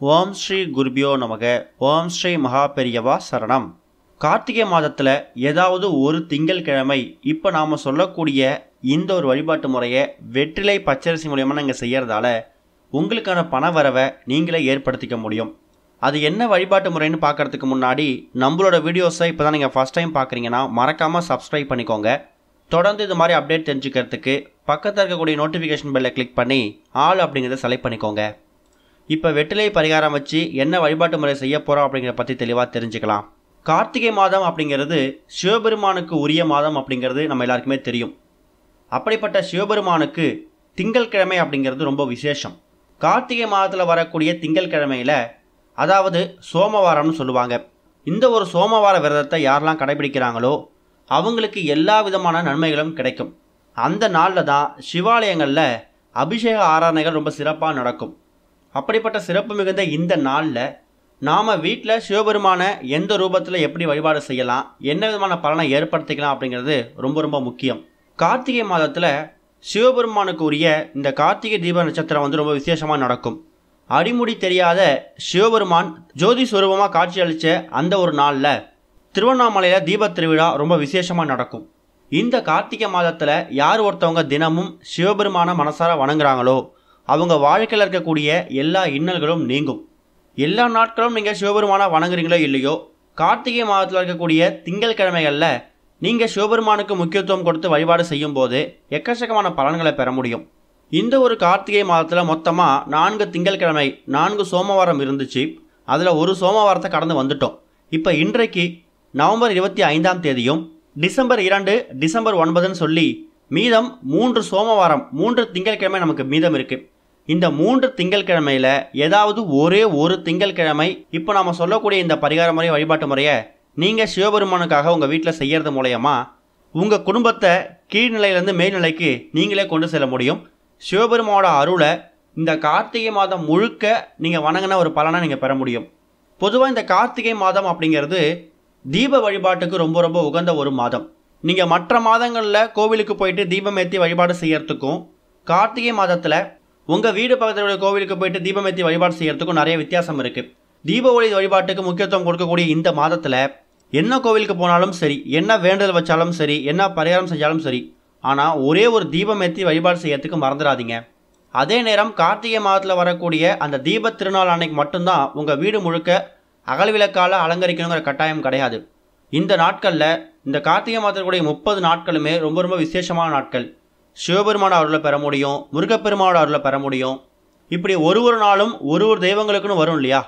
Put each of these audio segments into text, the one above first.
ஓம் ஸ்ரீ குருபியோ நமக. ஓம் ஸ்ரீ மகாபெரியவா சரணம். கார்த்திகை மாதத்தில் ஏதாவது ஒரு திங்கட்கிழமை இப்போ நாம் சொல்லக்கூடிய இந்த ஒரு வழிபாட்டு முறையை வெற்றிலை பச்சரிசி மூலயமா நீங்கள் செய்கிறதால உங்களுக்கான பண வரவை நீங்களே ஏற்படுத்திக்க முடியும். அது என்ன வழிபாட்டு முறைன்னு பார்க்குறதுக்கு முன்னாடி நம்மளோட வீடியோஸை இப்போ தான் நீங்கள் ஃபஸ்ட் டைம் பார்க்குறீங்கன்னா மறக்காமல் சப்ஸ்கிரைப் பண்ணிக்கோங்க. தொடர்ந்து இது மாதிரி அப்டேட் தெரிஞ்சுக்கிறதுக்கு பக்கத்தில் இருக்கக்கூடிய நோட்டிஃபிகேஷன் பெல்லை கிளிக் பண்ணி ஆல் அப்படிங்கிறத செலக்ட் பண்ணிக்கோங்க. இப்போ வெற்றிலை பரிகாரம் வச்சு என்ன வழிபாட்டு முறை செய்ய போகிறோம் அப்படிங்கிறத பற்றி தெளிவாக தெரிஞ்சுக்கலாம். கார்த்திகை மாதம் அப்படிங்கிறது சிவபெருமானுக்கு உரிய மாதம் அப்படிங்கிறது நம்ம எல்லாருக்குமே தெரியும். அப்படிப்பட்ட சிவபெருமானுக்கு திங்கட்கிழமை அப்படிங்கிறது ரொம்ப விசேஷம். கார்த்திகை மாதத்தில் வரக்கூடிய திங்கட்கிழமையில், அதாவது சோமவாரம்னு சொல்லுவாங்க. இந்த ஒரு சோமவார விரதத்தை யாரெல்லாம் கடைபிடிக்கிறாங்களோ அவங்களுக்கு எல்லா விதமான நன்மைகளும் கிடைக்கும். அந்த நாளில் தான் சிவாலயங்களில் அபிஷேக ஆராதனைகள் ரொம்ப சிறப்பாக நடக்கும். அப்படிப்பட்ட சிறப்பு மிகுந்த இந்த நாளில் நாம் வீட்டில் சிவபெருமான எந்த ரூபத்தில் எப்படி வழிபாடு செய்யலாம், என்ன விதமான பலனை ஏற்படுத்திக்கலாம் அப்படிங்கிறது ரொம்ப ரொம்ப முக்கியம். கார்த்திகை மாதத்தில் சிவபெருமானுக்கு உரிய இந்த கார்த்திகை தீப நட்சத்திரம் ரொம்ப விசேஷமாக நடக்கும். அடிமுடி தெரியாத சிவபெருமான் ஜோதி சுரூபமாக காட்சி அளித்த அந்த ஒரு நாளில் திருவண்ணாமலையில் தீப திருவிழா ரொம்ப விசேஷமாக நடக்கும். இந்த கார்த்திகை மாதத்தில் யார் ஒருத்தவங்க தினமும் சிவபெருமான மனசார வணங்குறாங்களோ அவங்க வாழ்க்கையில் இருக்கக்கூடிய எல்லா இன்னல்களும் நீங்கும். எல்லா நாட்களும் நீங்கள் சிவபெருமானை வணங்குறீங்களோ இல்லையோ, கார்த்திகை மாதத்தில் இருக்கக்கூடிய திங்கட்கிழமைகளில் நீங்கள் சிவபெருமானுக்கு முக்கியத்துவம் கொடுத்து வழிபாடு செய்யும் போது எக்கச்சக்கமான பலன்களை பெற முடியும். இந்த ஒரு கார்த்திகை மாதத்தில் மொத்தமாக 4 திங்கட்கிழமை 4 சோமவாரம் இருந்துச்சு. அதில் ஒரு சோமவாரத்தை கடந்து வந்துட்டோம். இப்போ இன்றைக்கு நவம்பர் 25ஆம் தேதியும் டிசம்பர் 2 டிசம்பர் 9ன்னு சொல்லி மீதம் 3 சோமவாரம் 3 திங்கட்கிழமை நமக்கு மீதம் இருக்குது. இந்த 3 திங்கட்கிழமையில் ஏதாவது ஒரே ஒரு திங்கட்கிழமை இப்போ நாம் சொல்லக்கூடிய இந்த பரிகார முறை வழிபாட்டு முறையை நீங்கள் சிவபெருமானுக்காக உங்கள் வீட்டில் செய்கிறது மூலயமா உங்கள் குடும்பத்தை கீழ்நிலையிலேருந்து மேல்நிலைக்கு நீங்களே கொண்டு செல்ல முடியும். சிவபெருமானோட அருளை இந்த கார்த்திகை மாதம் முழுக்க நீங்கள் வணங்கின ஒரு பலனை நீங்கள் பெற முடியும். பொதுவாக இந்த கார்த்திகை மாதம் அப்படிங்கிறது தீப வழிபாட்டுக்கு ரொம்ப ரொம்ப உகந்த ஒரு மாதம். நீங்கள் மற்ற மாதங்களில் கோவிலுக்கு போயிட்டு தீபம் ஏற்றி வழிபாடு செய்கிறதுக்கும் கார்த்திகை மாதத்தில் உங்கள் வீடு பக்கத்தில் உள்ள கோவிலுக்கு போயிட்டு தீபம் ஏற்றி வழிபாடு செய்கிறதுக்கும் நிறைய வித்தியாசம் இருக்குது. தீப ஒளி வழிபாட்டுக்கு முக்கியத்துவம் கொடுக்கக்கூடிய இந்த மாதத்தில் என்ன கோவிலுக்கு போனாலும் சரி, என்ன வேண்டுதல் வச்சாலும் சரி, என்ன பரிகாரம் செஞ்சாலும் சரி, ஆனால் ஒரே ஒரு தீபம் ஏற்றி வழிபாடு செய்யறதுக்கு மறந்துடாதீங்க. அதே நேரம் கார்த்திகை மாதத்தில் வரக்கூடிய அந்த தீப திருநாள் அன்னைக்கு மட்டும்தான் உங்கள் வீடு முழுக்க அகல் விளக்கால் அலங்கரிக்கணுங்கிற கட்டாயம் கிடையாது. இந்த நாட்களில் இந்த கார்த்திகை மாதத்துடைய 30 நாட்களுமே ரொம்ப ரொம்ப விசேஷமான நாட்கள். சிவபெருமான அருளை பெற முடியும், முருகப்பெருமானோட அருளை பெற முடியும். இப்படி ஒரு நாளும் ஒரு தெய்வங்களுக்குன்னு வரும் இல்லையா,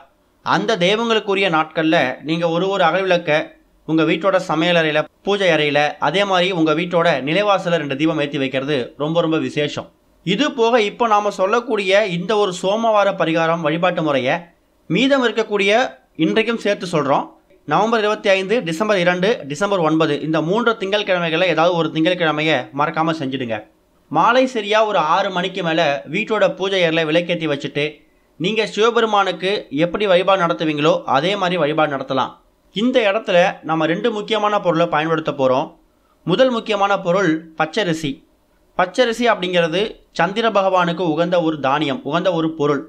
அந்த தெய்வங்களுக்குரிய நாட்களில் நீங்கள் ஒரு அகல் விளக்கை உங்கள் வீட்டோட சமையல் அறையில், பூஜை அறையில், அதே மாதிரி உங்கள் வீட்டோட நிலைவாசலில் 2 தீபம் ஏற்றி வைக்கிறது ரொம்ப ரொம்ப விசேஷம். இது போக இப்போ நாம் சொல்லக்கூடிய இந்த ஒரு சோமவார பரிகாரம் வழிபாட்டு முறையை மீதம் இருக்கக்கூடிய இன்றைக்கும் சேர்த்து சொல்கிறோம். நவம்பர் 25, டிசம்பர் 2, டிசம்பர் 9 இந்த 3 திங்கட்கிழமைகளில் ஏதாவது ஒரு திங்கட்கிழமையை மறக்காமல் செஞ்சுடுங்க. மாலை சரியாக ஒரு 6 மணிக்கு மேலே வீட்டோட பூஜை அறையில் விளக்கேற்றி வச்சுட்டு நீங்கள் சிவபெருமானுக்கு எப்படி வழிபாடு நடத்துவீங்களோ அதே மாதிரி வழிபாடு நடத்தலாம். இந்த இடத்துல நம்ம 2 முக்கியமான பொருளை பயன்படுத்த போகிறோம். முதல் முக்கியமான பொருள் பச்சரிசி. பச்சரிசி அப்படிங்கிறது சந்திர பகவானுக்கு உகந்த ஒரு தானியம், உகந்த ஒரு பொருள்.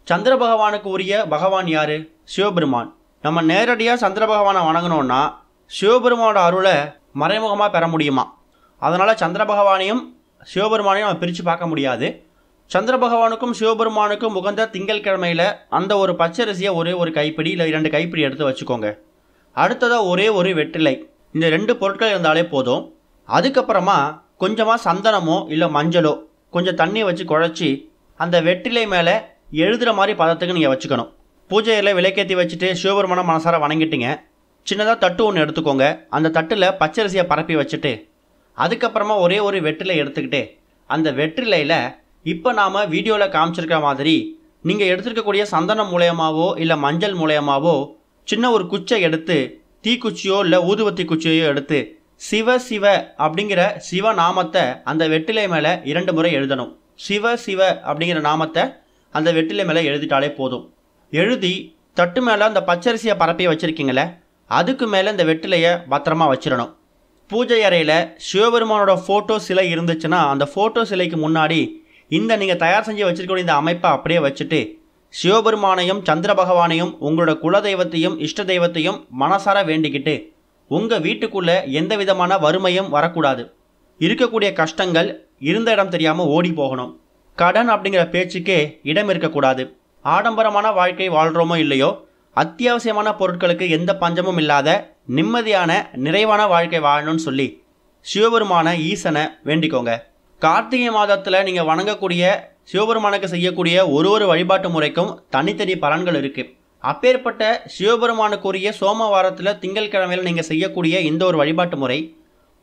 சந்திர பகவானுக்கு உரிய பகவான் யார்? சிவபெருமான். நம்ம நேரடியாக சந்திர பகவானை வணங்கினோன்னா சிவபெருமானோட அருளை மறைமுகமாக பெற முடியுமா? அதனால் சந்திர பகவானையும் சிவபெருமானையும் நம்ம பிரித்து பார்க்க முடியாது. சந்திர பகவானுக்கும் சிவபெருமானுக்கும் உகந்த திங்கட்கிழமையில் அந்த ஒரு பச்சரிசியை ஒரு கைப்பிடி இல்லை 2 கைப்பிடி எடுத்து வச்சுக்கோங்க. அடுத்ததாக ஒரு வெற்றிலை. இந்த 2 பொருட்கள் இருந்தாலே போதும். அதுக்கப்புறமா கொஞ்சமாக சந்தனமோ இல்லை மஞ்சளோ கொஞ்சம் தண்ணி வச்சு குழச்சி அந்த வெற்றிலை மேலே எழுதுகிற மாதிரி பதத்துக்கு நீங்கள் வச்சுக்கணும். பூஜையில் விளக்கேற்றி வச்சுட்டு சிவபெருமான மனசார வணங்கிட்டீங்க. சின்னதாக தட்டு ஒன்று எடுத்துக்கோங்க. அந்த தட்டில் பச்சரிசியை பரப்பி வச்சுட்டு அதுக்கப்புறமா ஒரு வெற்றிலை எடுத்துக்கிட்டு அந்த வெற்றிலையில் இப்போ நாம் வீடியோவில் காமிச்சிருக்கிற மாதிரி நீங்கள் எடுத்துருக்கக்கூடிய சந்தனம் மூலயமாவோ இல்லை மஞ்சள் மூலயமாவோ சின்ன ஒரு குச்சை எடுத்து, தீக்குச்சியோ இல்லை ஊதுவத்தி குச்சியோ எடுத்து சிவ சிவ அப்படிங்கிற சிவ நாமத்தை அந்த வெற்றிலை மேலே 2 முறை எழுதணும். சிவ சிவ அப்படிங்கிற நாமத்தை அந்த வெற்றிலை மேலே எழுதிட்டாலே போதும். எழுதி தட்டு மேலே அந்த பச்சரிசியை பரப்பி வச்சுருக்கீங்களே அதுக்கு மேலே இந்த வெற்றிலையை பத்திரமா வச்சிடணும். பூஜை அறையில் சிவபெருமானோட ஃபோட்டோ சிலை இருந்துச்சுன்னா அந்த ஃபோட்டோ சிலைக்கு முன்னாடி இந்த நீங்கள் தயார் செஞ்சு வச்சுருக்கக்கூடிய இந்த அமைப்பை அப்படியே வச்சுட்டு சிவபெருமானையும் சந்திர பகவானையும் உங்களோட குலதெய்வத்தையும் இஷ்ட தெய்வத்தையும் மனசார வேண்டிக்கிட்டு உங்கள் வீட்டுக்குள்ளே எந்த விதமான வறுமையும் வரக்கூடாது. இருக்கக்கூடிய கஷ்டங்கள் இருந்த இடம் தெரியாமல் ஓடி போகணும். கடன் அப்படிங்கிற பேச்சுக்கே இடம் இருக்கக்கூடாது. ஆடம்பரமான வாழ்க்கை வாழ்கிறோமோ இல்லையோ, அத்தியாவசியமான பொருட்களுக்கு எந்த பஞ்சமும் இல்லாத நிம்மதியான நிறைவான வாழ்க்கை வாழணும்னு சொல்லி சிவபெருமான ஈசனை வேண்டிக்கோங்க. கார்த்திகை மாதத்தில் நீங்கள் வணங்கக்கூடிய சிவபெருமானுக்கு செய்யக்கூடிய ஒரு வழிபாட்டு முறைக்கும் தனித்தனி பலன்கள் இருக்குது. அப்பேற்பட்ட சிவபெருமானுக்குரிய சோமவாரத்தில் திங்கட்கிழமையில் நீங்கள் செய்யக்கூடிய இந்த ஒரு வழிபாட்டு முறை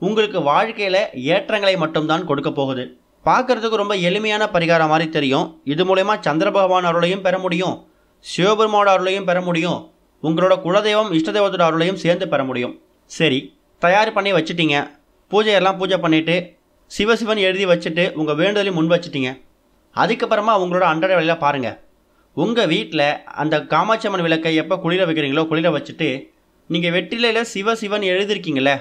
உங்களுக்கு வாழ்க்கையில் ஏற்றங்களை மட்டும்தான் கொடுக்க போகுது. பார்க்குறதுக்கு ரொம்ப எளிமையான பரிகாரம் மாதிரி தெரியும். இது மூலயமா சந்திர பகவான் அருளையும் பெற முடியும், சிவபெருமானோட அருளையும் பெற முடியும், உங்களோட குலதெய்வம் இஷ்ட தெய்வத்தோட அருளையும் சேர்ந்து பெற முடியும். சரி, தயார் பண்ணி வச்சுட்டீங்க. பூஜை பண்ணிவிட்டு சிவசிவன் எழுதி வச்சுட்டு உங்கள் வேண்டுதலையும் முன் வச்சுட்டீங்க. அதுக்கப்புறமா உங்களோட அன்றாட வேலையில் பாருங்கள். உங்கள் வீட்டில் அந்த காமாட்சி அம்மன் விளக்கை எப்போ குளிர வைக்கிறீங்களோ குளிர வச்சுட்டு நீங்கள் வெற்றிலையில் சிவசிவன் எழுதியிருக்கீங்களே,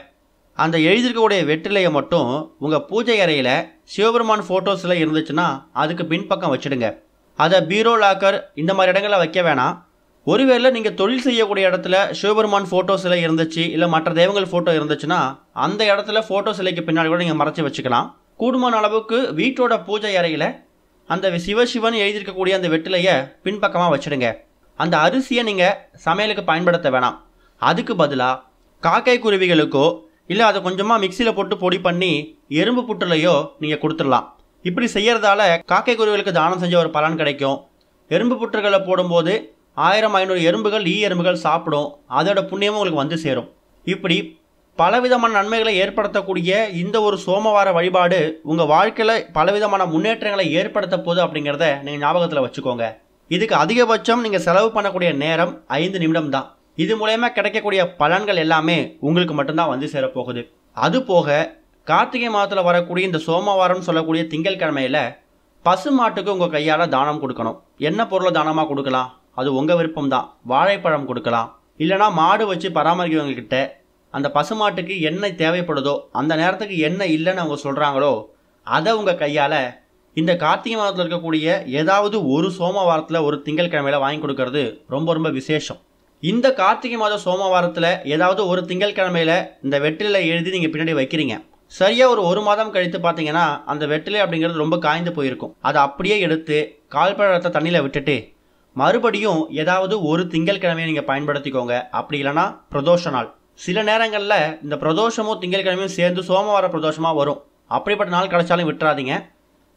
அந்த எழுதியிருக்கக்கூடிய வெற்றிலையை மட்டும் உங்கள் பூஜை அறையில் சிவபெருமான் ஃபோட்டோஸில் இருந்துச்சுன்னா அதுக்கு பின்பக்கம் வச்சுடுங்க. அதை பீரோ, லாக்கர் இந்த மாதிரி இடங்களில் வைக்க வேணாம். ஒருவேளை நீங்கள் தொழில் செய்யக்கூடிய இடத்துல சிவபெருமான் ஃபோட்டோஸில் இருந்துச்சு, இல்லை மற்ற தெய்வங்கள் ஃபோட்டோ இருந்துச்சுன்னா அந்த இடத்துல ஃபோட்டோ சிலைக்கு பின்னாடி கூட நீங்கள் மறைச்சி வச்சுக்கலாம். கூடுமான அளவுக்கு வீட்டோட பூஜை அறையில் அந்த சிவசிவன் எழுதியிருக்கக்கூடிய அந்த வெற்றிலையை பின்பக்கமாக வச்சுடுங்க. அந்த அரிசியை நீங்கள் சமையலுக்கு பயன்படுத்த வேணாம். அதுக்கு பதிலாக காக்கை குருவிகளுக்கோ இல்லை அதை கொஞ்சமாக மிக்சியில் போட்டு பொடி பண்ணி எறும்பு புற்றுலையோ நீங்கள் கொடுத்துடலாம். இப்படி செய்கிறதால காக்கை குருவிகளுக்கு தானம் செஞ்ச ஒரு பலன் கிடைக்கும். எறும்பு புற்றுகளை போடும்போது 1500 எறும்புகள் எறும்புகள் சாப்பிடும். அதோட புண்ணியமும் உங்களுக்கு வந்து சேரும். இப்படி பலவிதமான நன்மைகளை ஏற்படுத்தக்கூடிய இந்த ஒரு சோமவார வழிபாடு உங்கள் வாழ்க்கையில் பலவிதமான முன்னேற்றங்களை ஏற்படுத்த போகுது அப்படிங்கிறத நீங்கள் ஞாபகத்தில் வச்சுக்கோங்க. இதுக்கு அதிகபட்சம் நீங்கள் செலவு பண்ணக்கூடிய நேரம் 5 நிமிடம் தான். இது மூலயமா கிடைக்கக்கூடிய பலன்கள் எல்லாமே உங்களுக்கு மட்டும்தான் வந்து சேரப்போகுது. அதுபோக கார்த்திகை மாதத்தில் வரக்கூடிய இந்த சோமவாரம் சொல்லக்கூடிய திங்கட்கிழமையில் பசு மாட்டுக்கு உங்கள் கையால் தானம் கொடுக்கணும். என்ன பொருளை தானமாக கொடுக்கலாம், அது உங்கள் விருப்பம் தான். வாழைப்பழம் கொடுக்கலாம், இல்லைனா மாடு வச்சு பராமரிக்கிறவங்கக்கிட்ட அந்த பசுமாட்டுக்கு என்ன தேவைப்படுதோ அந்த நேரத்துக்கு என்ன இல்லைன்னு அவங்க சொல்கிறாங்களோ அதை உங்கள் கையால் இந்த கார்த்திகை மாதத்தில் இருக்கக்கூடிய ஏதாவது ஒரு சோமவாரத்தில் ஒரு திங்கட்கிழமையில் வாங்கி கொடுக்கறது ரொம்ப ரொம்ப விசேஷம். இந்த கார்த்திகை மாத சோமவாரத்தில் ஏதாவது ஒரு திங்கட்கிழமையில் இந்த வெற்றிலை எழுதி நீங்கள் பின்னாடி வைக்கிறீங்க. சரியாக ஒரு மாதம் கழித்து பார்த்தீங்கன்னா அந்த வெற்றிலை அப்படிங்கிறது ரொம்ப காய்ந்து போயிருக்கும். அதை அப்படியே எடுத்து கால்பழத்தை தண்ணியில் விட்டுட்டு மறுபடியும் ஏதாவது ஒரு திங்கட்கிழமையை நீங்கள் பயன்படுத்திக்கோங்க. அப்படி இல்லைனா பிரதோஷ நாள். சில நேரங்களில் இந்த பிரதோஷமும் திங்கட்கிழமையும் சேர்ந்து சோமவார பிரதோஷமாக வரும். அப்படிப்பட்ட நாள் கிடைச்சாலும் விட்டுறாதீங்க.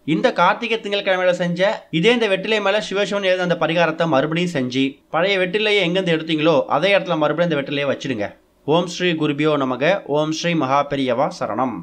இந்த கார்த்திகை திங்கட்கிழமையில் செஞ்ச இந்த வெற்றிலை மேலே சிவசிவன் எழுத அந்த பரிகாரத்தை மறுபடியும் செஞ்சு பழைய வெற்றிலையை எங்கேருந்து எடுத்தீங்களோ அதே இடத்துல மறுபடியும் இந்த வெற்றிலையை வச்சுடுங்க. ஓம் ஸ்ரீ குருபியோ நமக. ஓம் ஸ்ரீ மகா பெரியவா சரணம்.